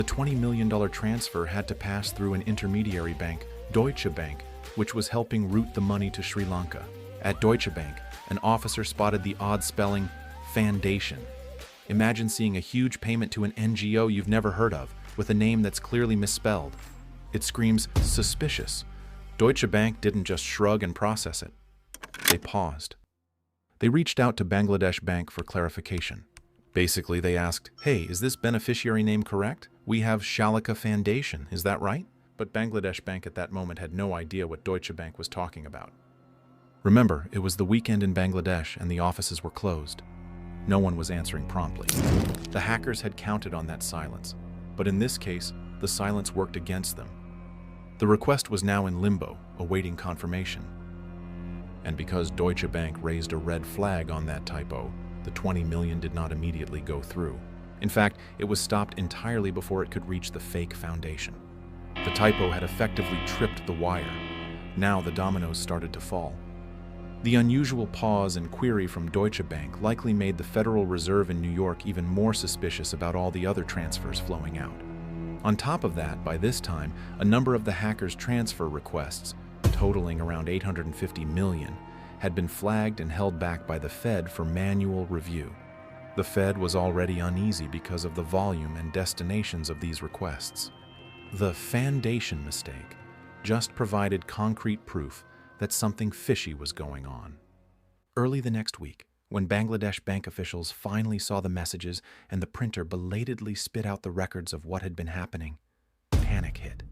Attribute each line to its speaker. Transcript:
Speaker 1: The $20 million transfer had to pass through an intermediary bank, Deutsche Bank, which was helping route the money to Sri Lanka. At Deutsche Bank, an officer spotted the odd spelling, Foundation. Imagine seeing a huge payment to an NGO you've never heard of, with a name that's clearly misspelled. It screams suspicious. Deutsche Bank didn't just shrug and process it. They paused. They reached out to Bangladesh Bank for clarification. Basically, they asked, "Hey, is this beneficiary name correct? We have Shalika Foundation, is that right?" But Bangladesh Bank at that moment had no idea what Deutsche Bank was talking about. Remember, it was the weekend in Bangladesh and the offices were closed. No one was answering promptly. The hackers had counted on that silence, but in this case, the silence worked against them. The request was now in limbo, awaiting confirmation. And because Deutsche Bank raised a red flag on that typo, the $20 million did not immediately go through. In fact, it was stopped entirely before it could reach the fake foundation. The typo had effectively tripped the wire. Now the dominoes started to fall. The unusual pause and query from Deutsche Bank likely made the Federal Reserve in New York even more suspicious about all the other transfers flowing out. On top of that, by this time, a number of the hackers' transfer requests, totaling around $850 million, had been flagged and held back by the Fed for manual review. The Fed was already uneasy because of the volume and destinations of these requests. The foundation mistake just provided concrete proof that something fishy was going on. Early the next week, when Bangladesh bank officials finally saw the messages and the printer belatedly spit out the records of what had been happening, panic hit.